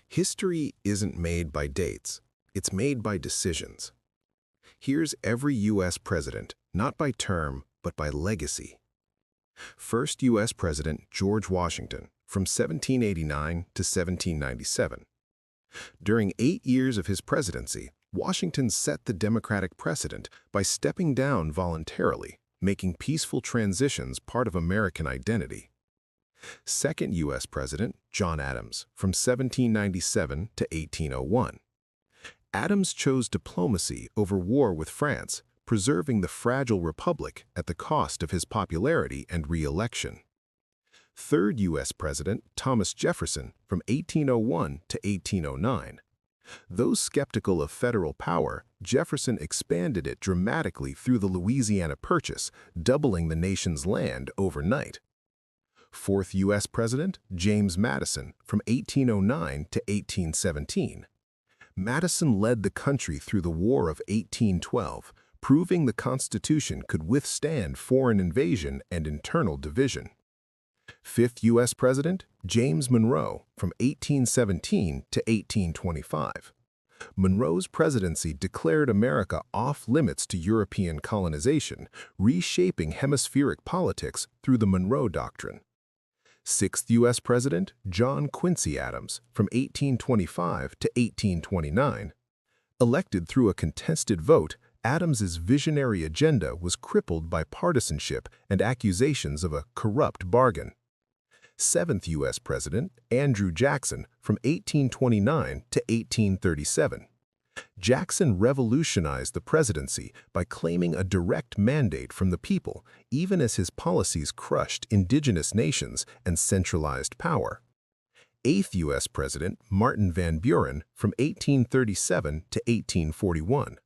History isn't made by dates, it's made by decisions. Here's every U.S. president, not by term, but by legacy. First U.S. President George Washington, from 1789 to 1797. During 8 years of his presidency, Washington set the Democratic precedent by stepping down voluntarily, making peaceful transitions part of American identity. Second U.S. President, John Adams, from 1797 to 1801. Adams chose diplomacy over war with France, preserving the fragile republic at the cost of his popularity and re-election. Third U.S. President, Thomas Jefferson, from 1801 to 1809. Though skeptical of federal power, Jefferson expanded it dramatically through the Louisiana Purchase, doubling the nation's land overnight. Fourth U.S. President, James Madison, from 1809 to 1817. Madison led the country through the War of 1812, proving the Constitution could withstand foreign invasion and internal division. Fifth U.S. President, James Monroe, from 1817 to 1825. Monroe's presidency declared America off-limits to European colonization, reshaping hemispheric politics through the Monroe Doctrine. Sixth U.S. President, John Quincy Adams, from 1825 to 1829. Elected through a contested vote, Adams's visionary agenda was crippled by partisanship and accusations of a corrupt bargain. Seventh U.S. President, Andrew Jackson, from 1829 to 1837. Jackson revolutionized the presidency by claiming a direct mandate from the people, even as his policies crushed indigenous nations and centralized power. Eighth U.S. President, Martin Van Buren, from 1837 to 1841.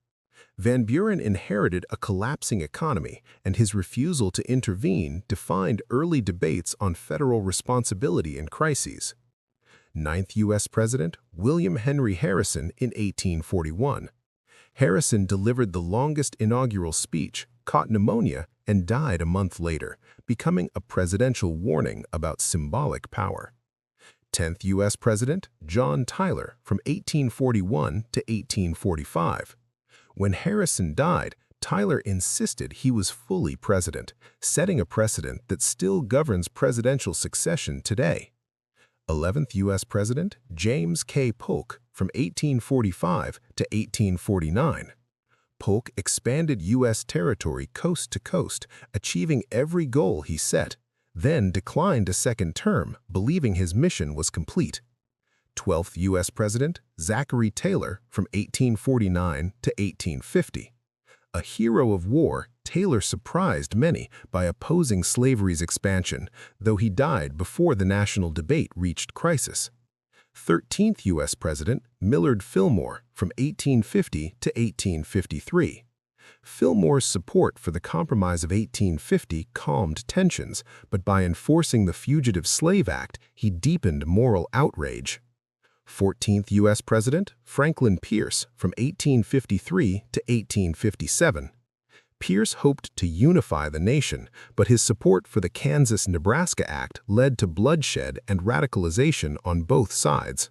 Van Buren inherited a collapsing economy, and his refusal to intervene defined early debates on federal responsibility in crises. Ninth U.S. President, William Henry Harrison, in 1841. Harrison delivered the longest inaugural speech, caught pneumonia, and died a month later, becoming a presidential warning about symbolic power. 10th U.S. President, John Tyler, from 1841 to 1845. When Harrison died, Tyler insisted he was fully president, setting a precedent that still governs presidential succession today. 11th U.S. President, James K. Polk, from 1845 to 1849. Polk expanded U.S. territory coast to coast, achieving every goal he set, then declined a second term, believing his mission was complete. 12th U.S. President, Zachary Taylor, from 1849 to 1850. A hero of war, Taylor surprised many by opposing slavery's expansion, though he died before the national debate reached crisis. 13th U.S. President, Millard Fillmore, from 1850 to 1853. Fillmore's support for the Compromise of 1850 calmed tensions, but by enforcing the Fugitive Slave Act, he deepened moral outrage. 14th U.S. President, Franklin Pierce, from 1853 to 1857. Pierce hoped to unify the nation, but his support for the Kansas-Nebraska Act led to bloodshed and radicalization on both sides.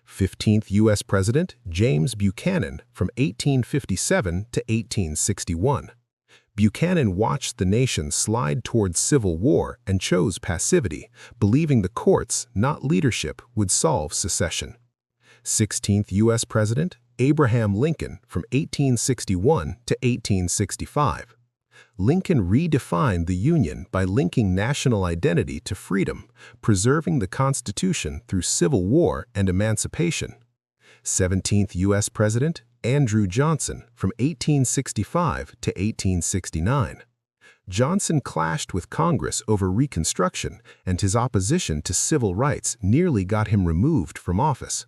15th U.S. President, James Buchanan, from 1857 to 1861. Buchanan watched the nation slide towards civil war and chose passivity, believing the courts, not leadership, would solve secession. 16th U.S. President, Abraham Lincoln, from 1861 to 1865. Lincoln redefined the Union by linking national identity to freedom, preserving the Constitution through Civil War and emancipation. 17th U.S. President, Andrew Johnson, from 1865 to 1869. Johnson clashed with Congress over Reconstruction, and his opposition to civil rights nearly got him removed from office.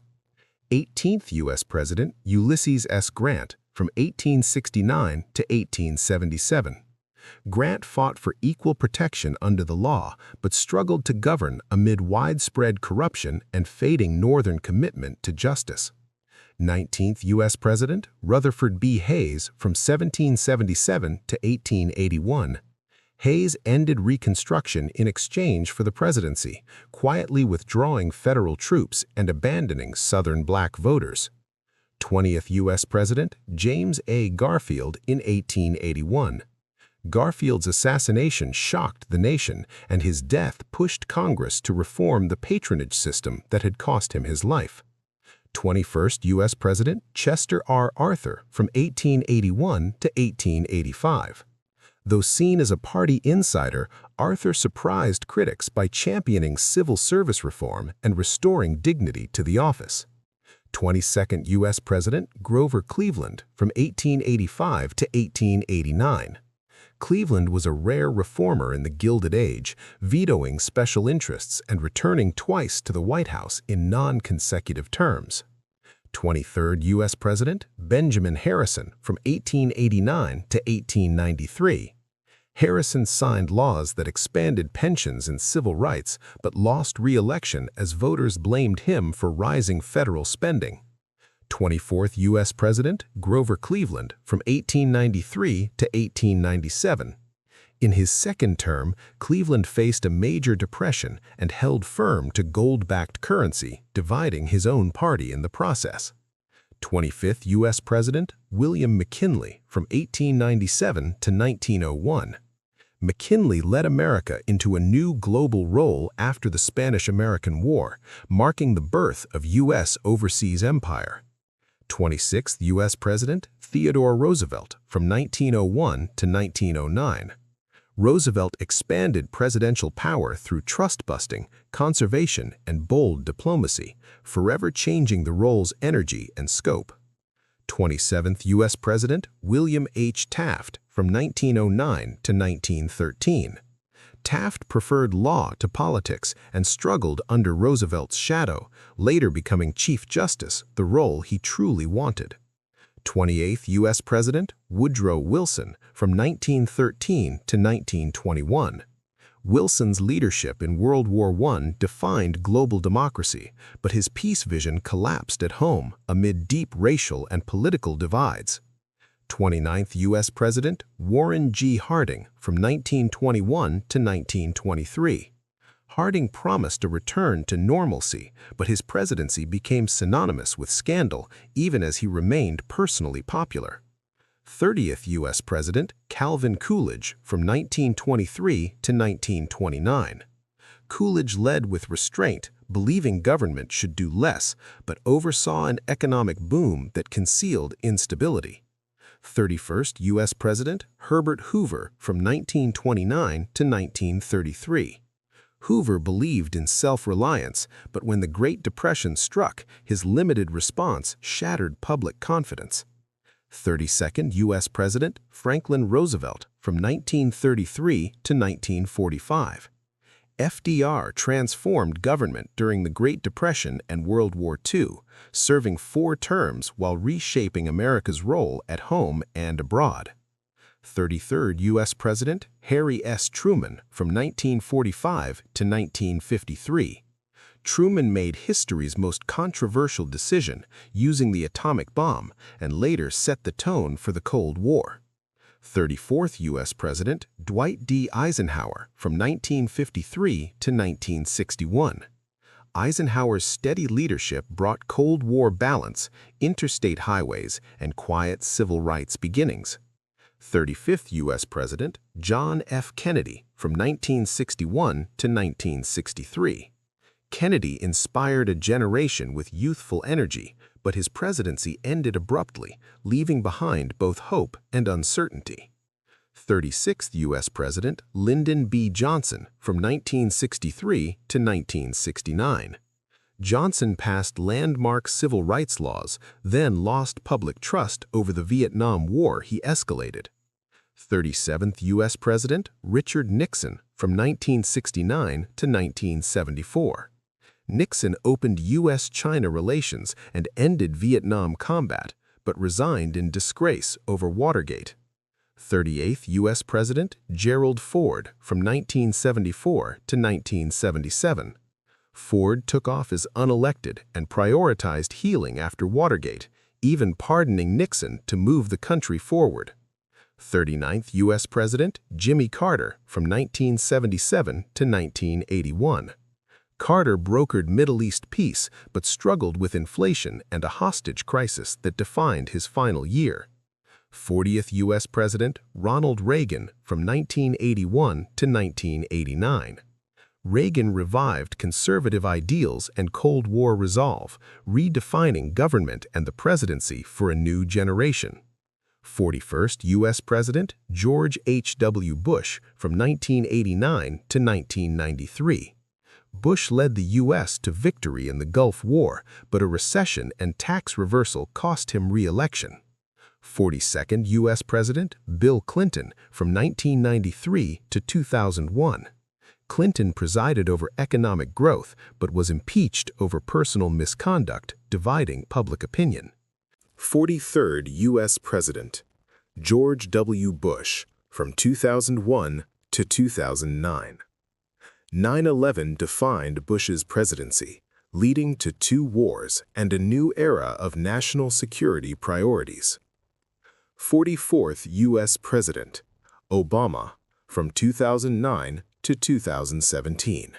18th U.S. President, Ulysses S. Grant, from 1869 to 1877. Grant fought for equal protection under the law, but struggled to govern amid widespread corruption and fading Northern commitment to justice. 19th U.S. President, Rutherford B. Hayes, from 1777 to 1881. Hayes ended Reconstruction in exchange for the presidency, quietly withdrawing federal troops and abandoning Southern black voters. 20th U.S. President James A. Garfield in 1881. Garfield's assassination shocked the nation, and his death pushed Congress to reform the patronage system that had cost him his life. 21st U.S. President Chester R. Arthur from 1881 to 1885. Though seen as a party insider, Arthur surprised critics by championing civil service reform and restoring dignity to the office. 22nd U.S. President Grover Cleveland from 1885 to 1889. Cleveland was a rare reformer in the Gilded Age, vetoing special interests and returning twice to the White House in non-consecutive terms. 23rd U.S. President Benjamin Harrison from 1889 to 1893. Harrison signed laws that expanded pensions and civil rights but lost re-election as voters blamed him for rising federal spending. 24th U.S. President Grover Cleveland from 1893 to 1897. In his second term, Cleveland faced a major depression and held firm to gold-backed currency, dividing his own party in the process. 25th U.S. President William McKinley from 1897 to 1901. McKinley led America into a new global role after the Spanish-American War, marking the birth of U.S. overseas empire. 26th U.S. President Theodore Roosevelt from 1901 to 1909. Roosevelt expanded presidential power through trust-busting, conservation, and bold diplomacy, forever changing the role's energy and scope. 27th U.S. President William H. Taft from 1909 to 1913. Taft preferred law to politics and struggled under Roosevelt's shadow, later becoming Chief Justice, the role he truly wanted. 28th U.S. President Woodrow Wilson from 1913 to 1921. Wilson's leadership in World War I defined global democracy, but his peace vision collapsed at home amid deep racial and political divides. 29th U.S. President Warren G. Harding from 1921 to 1923. Harding promised a return to normalcy, but his presidency became synonymous with scandal even as he remained personally popular. 30th U.S. President Calvin Coolidge from 1923 to 1929. Coolidge led with restraint, believing government should do less, but oversaw an economic boom that concealed instability. 31st U.S. President Herbert Hoover from 1929 to 1933. Hoover believed in self-reliance, but when the Great Depression struck, his limited response shattered public confidence. 32nd U.S. President Franklin Roosevelt from 1933 to 1945. FDR transformed government during the Great Depression and World War II, serving 4 terms while reshaping America's role at home and abroad. 33rd U.S. President Harry S. Truman from 1945 to 1953. Truman made history's most controversial decision, using the atomic bomb, and later set the tone for the Cold War. 34th U.S. President Dwight D. Eisenhower from 1953 to 1961. Eisenhower's steady leadership brought Cold War balance, interstate highways, and quiet civil rights beginnings. 35th U.S. President John F. Kennedy from 1961 to 1963. Kennedy inspired a generation with youthful energy, but his presidency ended abruptly, leaving behind both hope and uncertainty. 36th U.S. President Lyndon B. Johnson from 1963 to 1969. Johnson passed landmark civil rights laws, then lost public trust over the Vietnam War he escalated. 37th U.S. President Richard Nixon from 1969 to 1974. Nixon opened U.S.-China relations and ended Vietnam combat, but resigned in disgrace over Watergate. 38th U.S. President Gerald Ford from 1974 to 1977. Ford took office unelected and prioritized healing after Watergate, even pardoning Nixon to move the country forward. 39th U.S. President, Jimmy Carter, from 1977 to 1981. Carter brokered Middle East peace but struggled with inflation and a hostage crisis that defined his final year. 40th U.S. President, Ronald Reagan, from 1981 to 1989. Reagan revived conservative ideals and Cold War resolve, redefining government and the presidency for a new generation. 41st U.S. President, George H.W. Bush, from 1989 to 1993. Bush led the U.S. to victory in the Gulf War, but a recession and tax reversal cost him re-election. 42nd U.S. President, Bill Clinton, from 1993 to 2001. Clinton presided over economic growth but was impeached over personal misconduct, dividing public opinion. 43rd U.S. President, George W. Bush, from 2001 to 2009. 9/11 defined Bush's presidency, leading to 2 wars and a new era of national security priorities. 44th U.S. President, Obama, from 2009 to 2017.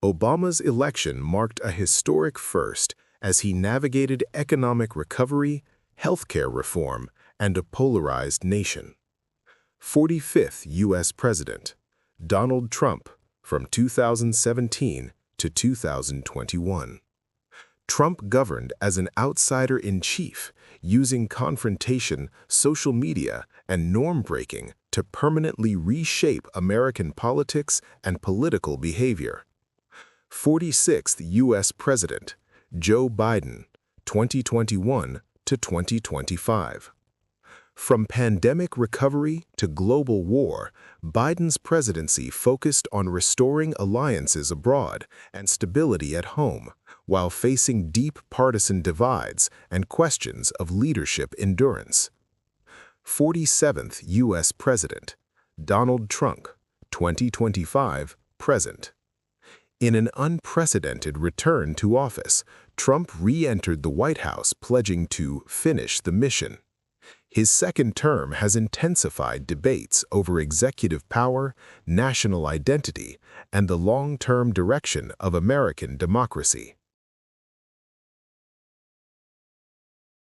Obama's election marked a historic first as he navigated economic recovery, healthcare reform, and a polarized nation. 45th U.S. President, Donald Trump, from 2017 to 2021. Trump governed as an outsider-in-chief, using confrontation, social media, and norm-breaking to permanently reshape American politics and political behavior. 46th U.S. President, Joe Biden, 2021 to 2025. From pandemic recovery to global war, Biden's presidency focused on restoring alliances abroad and stability at home, while facing deep partisan divides and questions of leadership endurance. 47th U.S. President, Donald Trump, 2025 present. In an unprecedented return to office, Trump re-entered the White House pledging to finish the mission. His second term has intensified debates over executive power, national identity, and the long-term direction of American democracy.